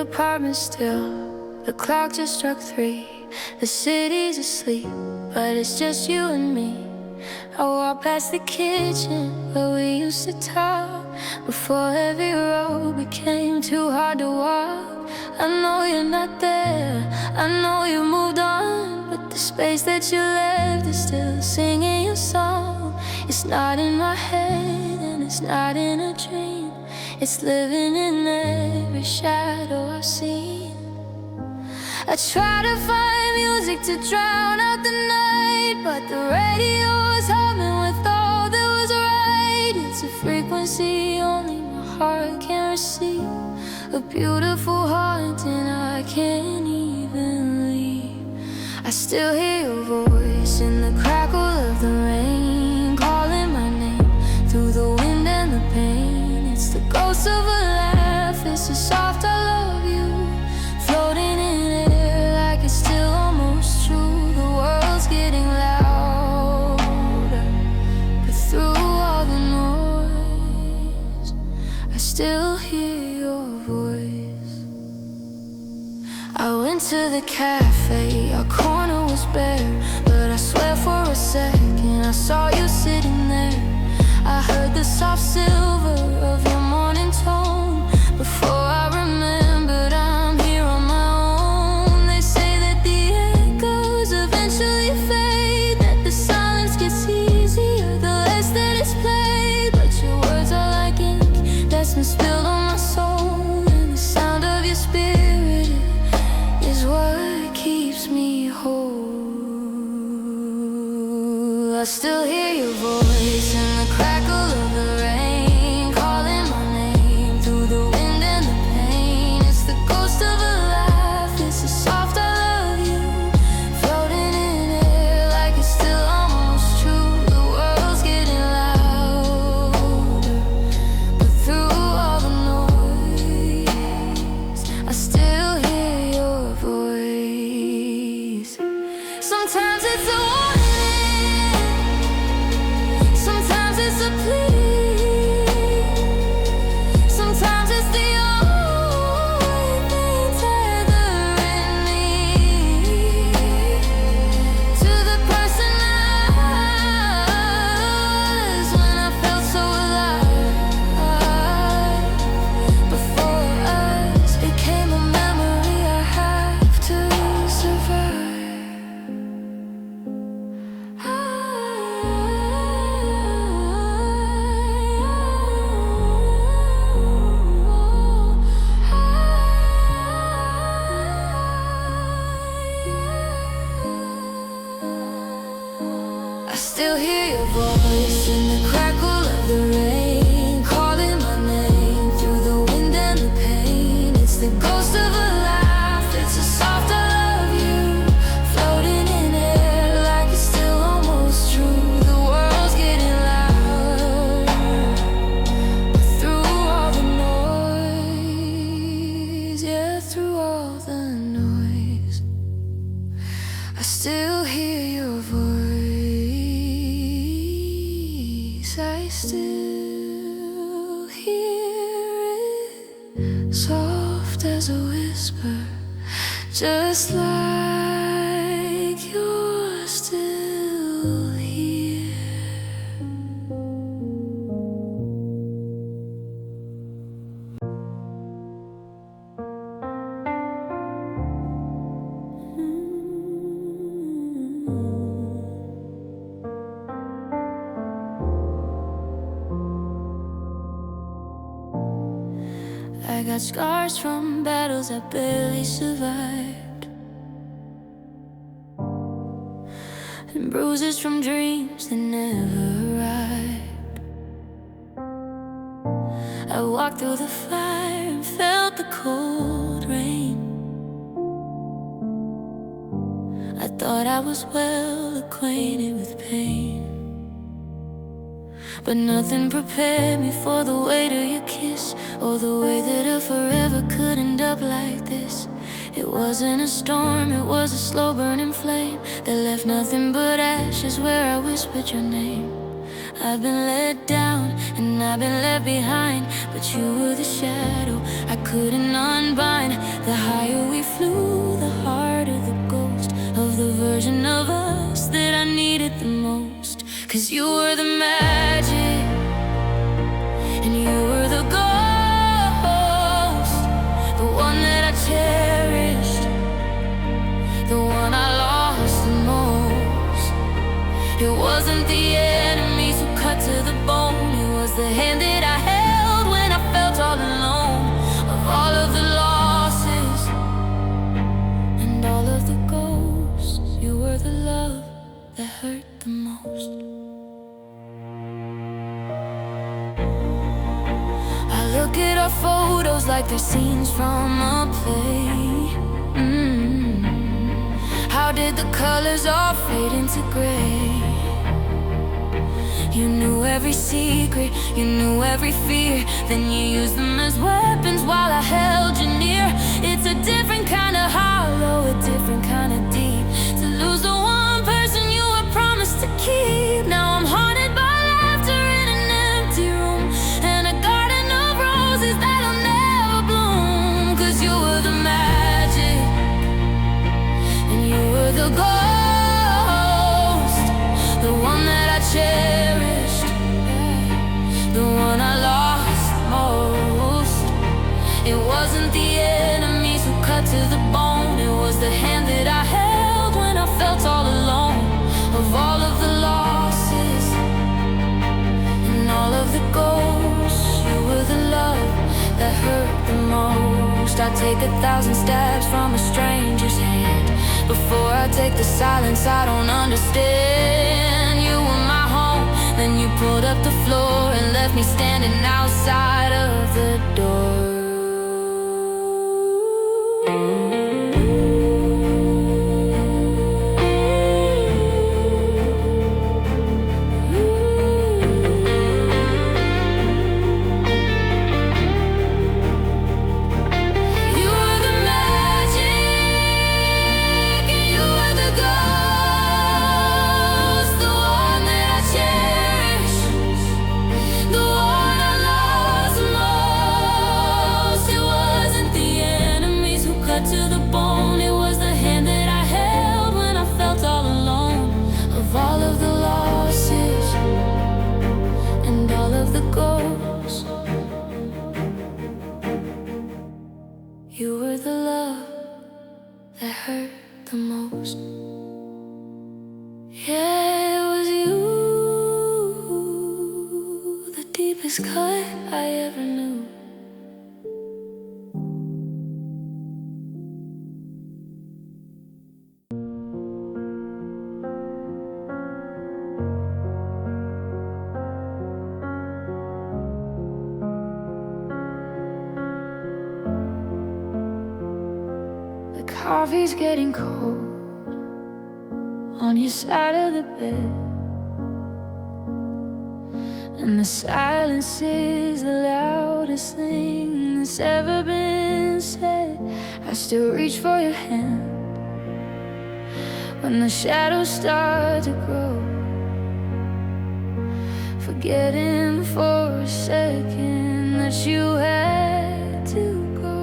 apartment still. The clock just struck 3. The city's asleep, but it's just you and me. I walk past the kitchen where we used to talk before every road became too hard to walk. I know you're not there, I know you moved on, but the space that you left is still singing your song. It's not in my head and it's not in a dream. It's living in every shadow I've seen. I try to find music to drown out the night, but the radio's humming with all that was right. It's a frequency only my heart can receive, a beautiful haunting I can't even leave. I still hear your voice in the crackle of the rain, calling my name through the wind and the pain. It's the ghost of a laugh, it's a soft I love you, floating in air like it's still almost true. The world's getting louder, but through all the noise, I still hear your voice. I went to the cafe, our corner was bare, but I swear for a second I saw you sitting there. I heard the soft silver of your morning tone before I remembered I'm here on my own. They say that the echoes eventually fade, that the silence gets easier the less that it's played. But your words are like ink that's been spilled on my soul, and the sound of your spirit is what keeps me whole. I still hear your voice in the crackle of the rain, calling my name through the wind and the pain. It's the ghost of a laugh, it's a soft I love you, floating in air like it's still almost true. The world's getting louder, but through all the noise, I still hear your voice. Sometimes it's a warning, sometimes it's a plea, sometimes it's the only thing tethering me to the person I was when I felt so alive. Before us became a memory I have to survive. I still hear your voice in the crackle of the rain, calling my name through the wind and the pain. It's the ghost of a laugh, it's a soft I love you, floating in air like it's still almost true. The world's getting louder, but through all the noise, yeah, through all the noise, I still hear your voice. I still hear it, soft as a whisper, just like you're still here. I got scars from battles I barely survived, and bruises from dreams that never arrived. I walked through the fire and felt the cold rain. I thought I was well acquainted with pain, but nothing prepared me for the weight of your kiss, or the way that a forever could end up like this. It wasn't a storm, it was a slow burning flame that left nothing but ashes where I whispered your name. I've been let down and I've been left behind, but you were the shadow I couldn't unbind. flew, the harder the ghost of the version of us that I needed the most. 'Cause you were the magic, and you were the ghost, the one that I cherished, the one I lost the most. It wasn't the enemies who cut to the bone, it was the hand that I held when I felt all alone. Of all of the losses and all of the ghosts, you were the love that hurt the most. I look at our photos like they're scenes from a play. How did the colors all fade into gray? You knew every secret, you knew every fear, then you used them as weapons while I held you near. It's a different kind of hollow, a different kind of deep, to lose the one person you were promised to keep. Now I'm haunted by laughter in an empty room, and a garden of roses that'll never bloom. 'Cause you were the magic, and you were the ghost, the one that I cherished, the one I lost most. It wasn't the enemies who cut to the bone, it was the hand that I held when I felt all alone. Of all of the losses and all of the ghosts, you were the love that hurt the most. I'd take 1,000 steps from a stranger's hand before I take the silence I don't understand. You were my home, then you pulled up the floor and left me standing outside of the door. To the bone, it was the hand that I held when I felt all alone. Of all of the losses and all of the ghosts, you were the love that hurt the most. Yeah, it was you, the deepest cut I ever knew. Coffee's getting cold on your side of the bed, and the silence is the loudest thing that's ever been said. I still reach for your hand when the shadows start to grow, forgetting for a second that you had to go.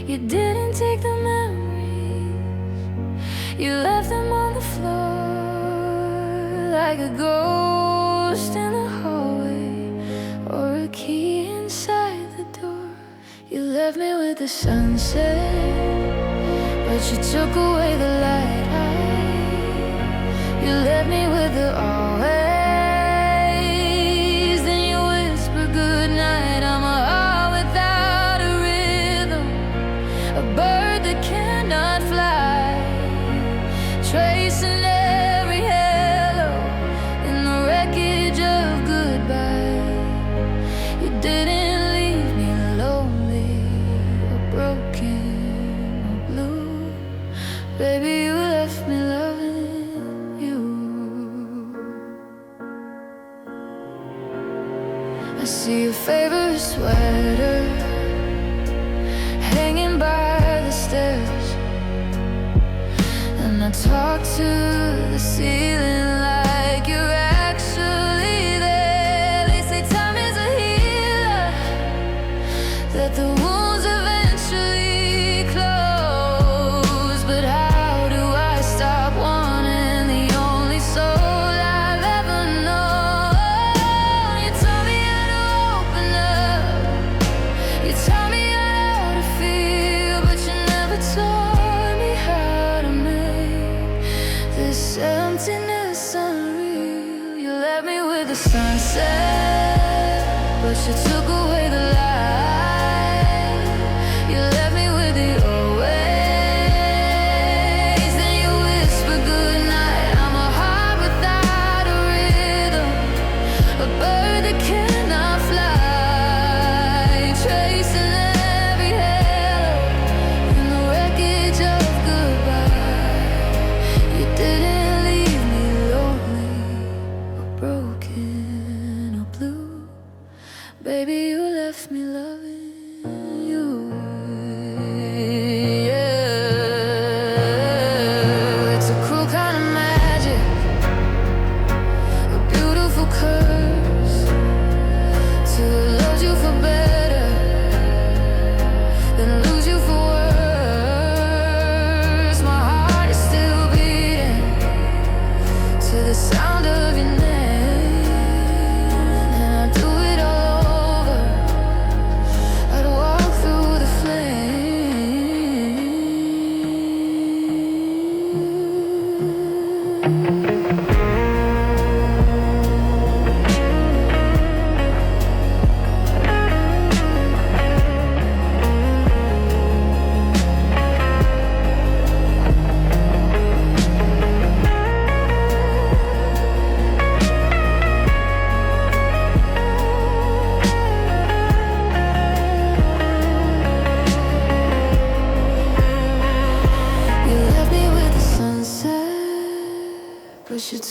You didn't take the memories, you left them on the floor, like a ghost in the hallway or a key inside the door. You left me with the sunset, but you took away the light. You left me with the always, then you whisper goodnight. I'm a heart without a rhythm, a bird that cannot fly, tracing every hello in the wreckage of goodbye. You didn't leave me lonely or broken or blue, baby, you left me loving you. I see your favorite sweater hanging by the stairs, and I talk to the ceiling like you're actually there. They say time is a healer, that the wounds eventually close.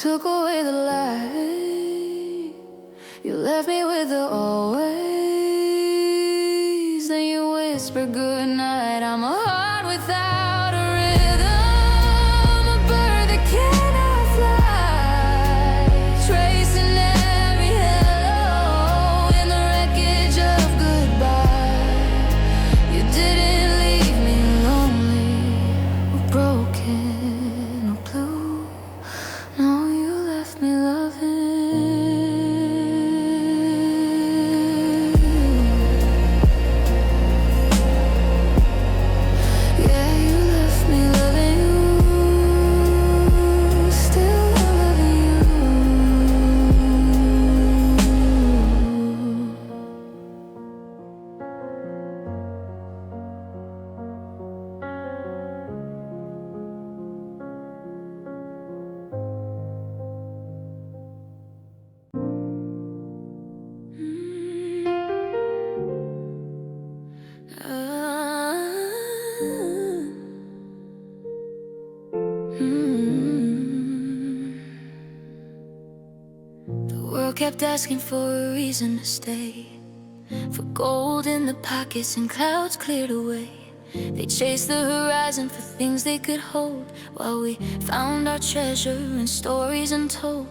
took away the light. You left me with the always. Then you whisper goodnight. I'm a heart without a rhythm, a bird that cannot fly, tracing every hello in the wreckage of goodbye. You didn't leave me lonely or broken or blue. No, you left me loving. Yeah, you left me loving you, still loving you. The world kept asking for a reason to stay, for gold in the pockets and clouds cleared away. They chased the horizon for things they could hold, while we found our treasure in stories untold.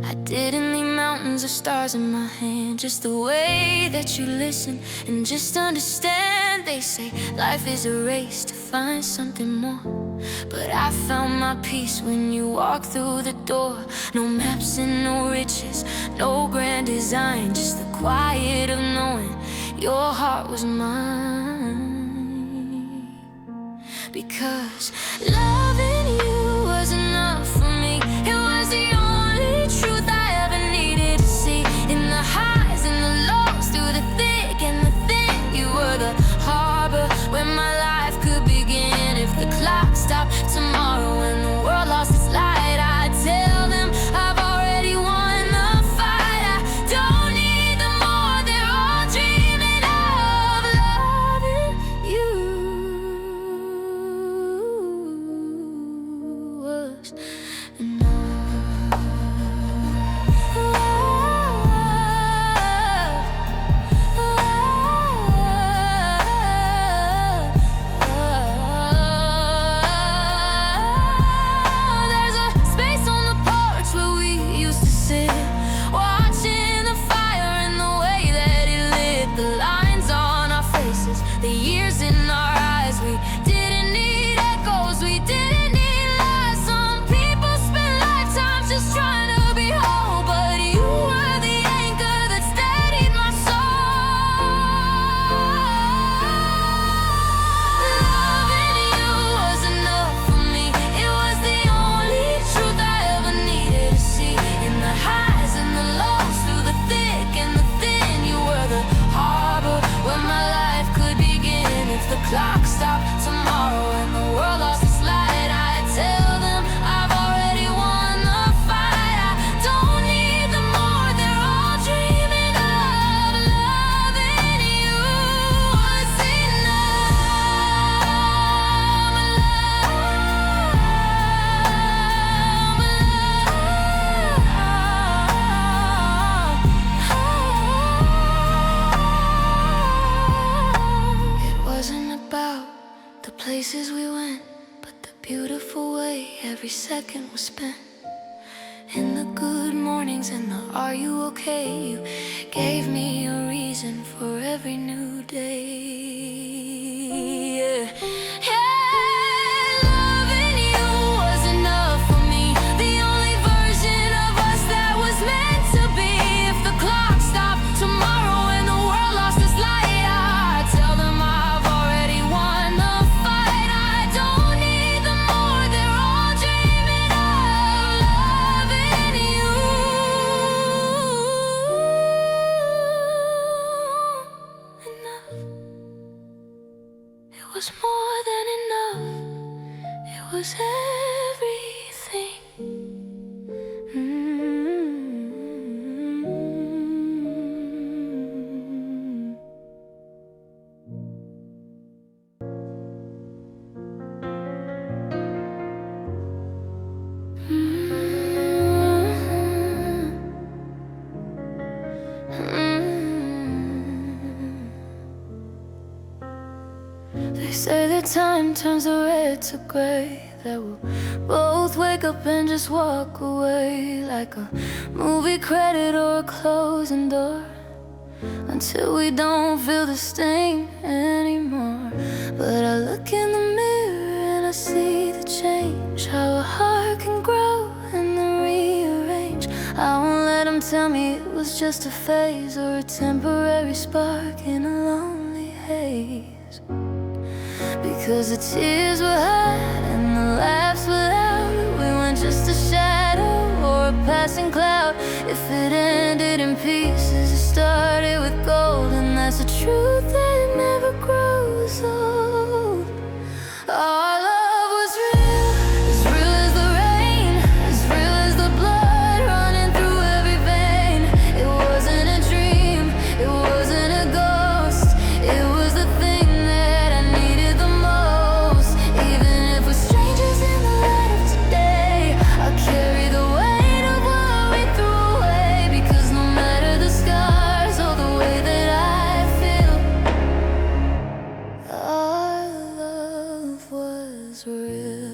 I didn't need mountains or stars in my hand, just the way that you listen and just understand. They say life is a race to find something more, but I found my peace when you walked through the door. No maps and no riches, no grand design, just the quiet of knowing your heart was mine. Because loving you was enough for me. It was the only truth I ever needed to see. In the highs and the lows, through the thick and the thin, you were the harbor where my life could begin. If the clock stopped tomorrow and the world lost its light, I'd tell them I've already won the fight. I don't need them more, they're all dreaming of loving you. Was There's a space on the porch where we used to sit, watching the fire and the way that it lit. The lines on our faces, the years in our eyes. We didn't need echoes, we didn't need lies. Some people spend lifetimes just trying to be whole, but you were the anchor that steadied my soul. Loving you was enough for me. It was the only truth I ever needed to see. In the highs and the lows, through the thick and the thin, you were the harbor where my life could begin. If the clock stopped tomorrow and the world lost its light, I'd tell them I've already won the fight. I don't need them more, they're all dreaming of loving you. Was It wasn't about the places we went, but the beautiful way every second was spent. In the good mornings and the are you okay, you gave me a reason for every new day. Yeah. Yeah, loving you was enough for me. The only version of us that was meant to be. If the clock stopped tomorrow and the world lost its light, I'd tell them I've already won the fight. I don't need them more, they're all dreaming of loving you. Enough. It was more than enough. It was everything. Mm-hmm. They say that time turns the red to gray, that we'll both wake up and just walk away, like a movie credit or a closing door, until we don't feel the sting anymore. But I look in the mirror and I see the change, how a heart can grow and then rearrange. I won't let them tell me it was just a phase or a temporary spark in a lonely haze. Because the tears were hot and the laughs were loud, we weren't just a shadow or a passing cloud. If it ended in pieces, it started with gold, and that's the truth that never grows old. Our love was real as the rain, as real as the blood running through every vein. It wasn't a dream, it wasn't a ghost, it was the thing that I needed the most. Even if we're strangers in the light of today, I'll carry the weight of what we threw away. Because no matter the scars or the way that I feel, our love was real.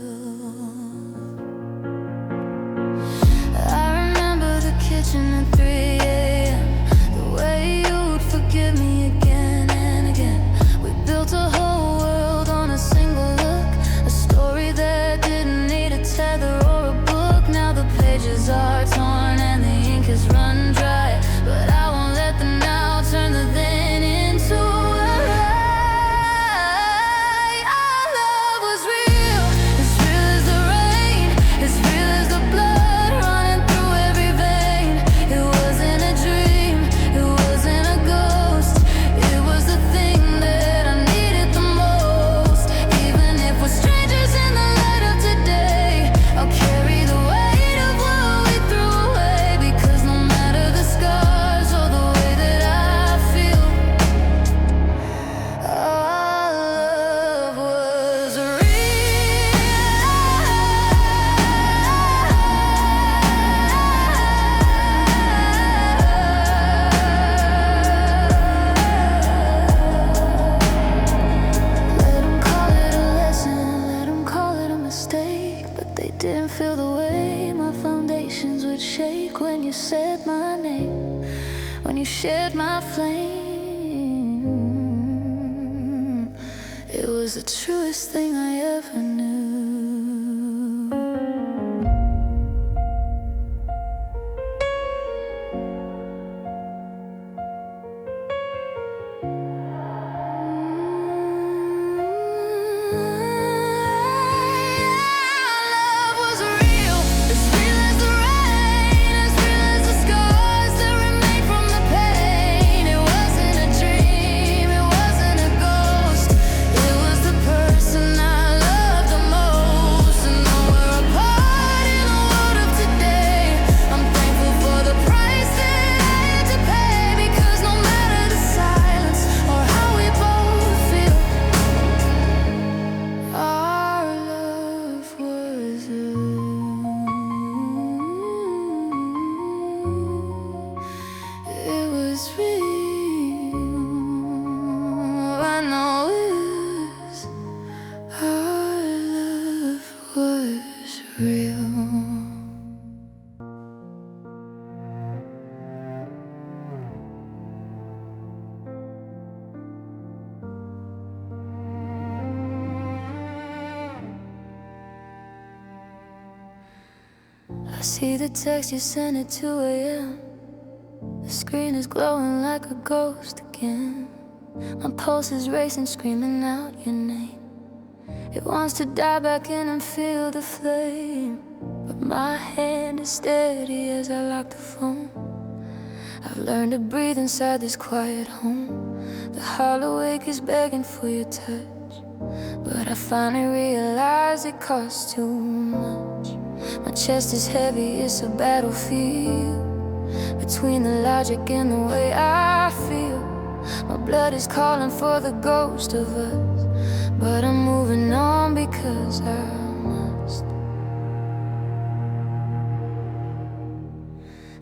I remember the kitchen at 3 a.m., the way you'd forgive me again and again. We built a whole world on a single look, a story that didn't need a tether or a book. Now the pages are torn and the ink has run dry, but I won't let the now turn the then into a lie. Our love was real as the rain, as real as the blood running through every vein. It wasn't a dream, it wasn't a ghost, it was the thing that I needed the most. Even if we're strangers in the light of today, I'll carry the weight of what we threw away. Because no matter the scars or the way that I feel, our love was real. Let 'em call it a lesson, let 'em call it a mistake, but they didn't feel the way my foundations would shake when you said my name, when you shared my flame. It was the truest thing I ever knew. Love was real as the rain, as real as the scars that remain from the pain. It wasn't a dream, it wasn't a ghost, it was the person I loved the most. And though we're apart in the world of today, I'm thankful for the price that I had to pay. Because no matter the silence or how we both feel, our love was real. It was real. I know it was. Our love was real. I see the text you sent at 2 a.m. The screen is glowing like a ghost again. My pulse is racing, screaming out your name. It wants to dive back in and feel the flame, but my hand is steady as I lock the phone. I've learned to breathe inside this quiet home. The hollow ache is begging for your touch, but I finally realize it costs too much. My chest is heavy, it's a battlefield between the logic and the way I feel. My blood is calling for the ghost of us, but I'm moving on because I must.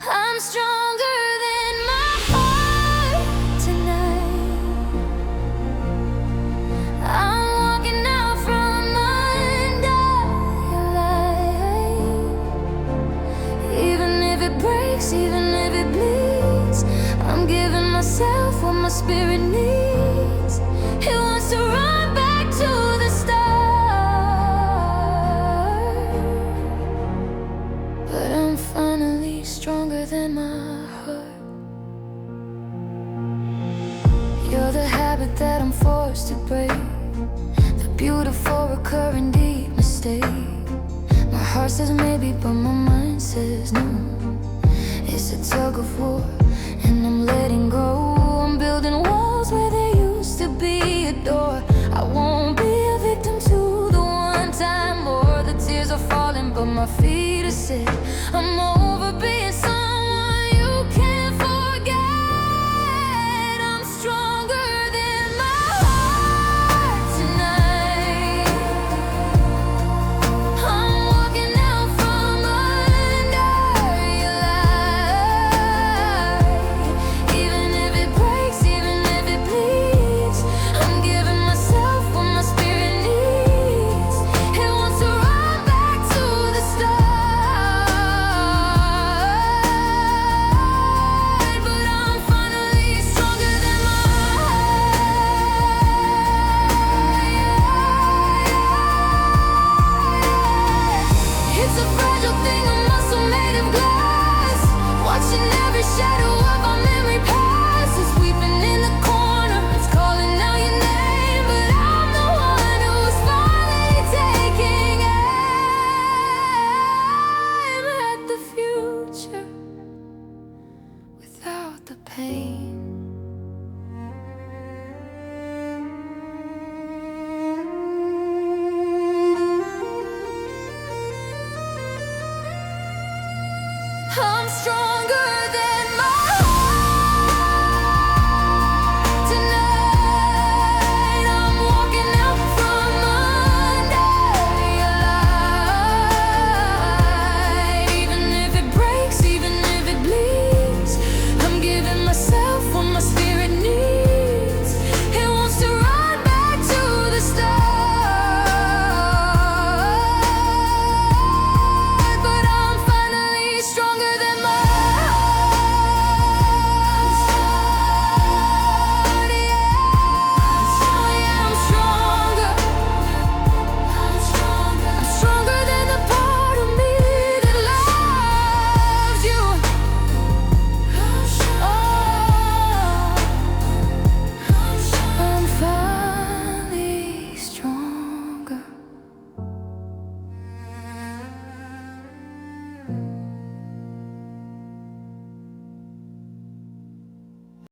I'm stronger than my heart tonight. spirit needs. It wants to run back to the start. But I'm finally stronger than my heart. You're the habit that I'm forced to break, the beautiful recurring deep mistake. My heart says maybe, but my mind says no. It's a tug of war, and I'm letting go. I'm building walls where there used to be a door. I won't be a victim to the one time more. The tears are falling, but my feet are set. I'm over being someone you can't forget. I'm stronger than my heart tonight. I'm walking out from under your light. Even if it breaks, even if it bleeds, I'm giving myself what my spirit needs. It wants to run back to the start. But I'm finally stronger than my heart. It's a fragile thing, a muscle made of glass, watching every shadow of our memory pass. It's weeping in the corner, it's calling out your name. But I'm the one who's finally taking aim at the future without the pain. I'm stronger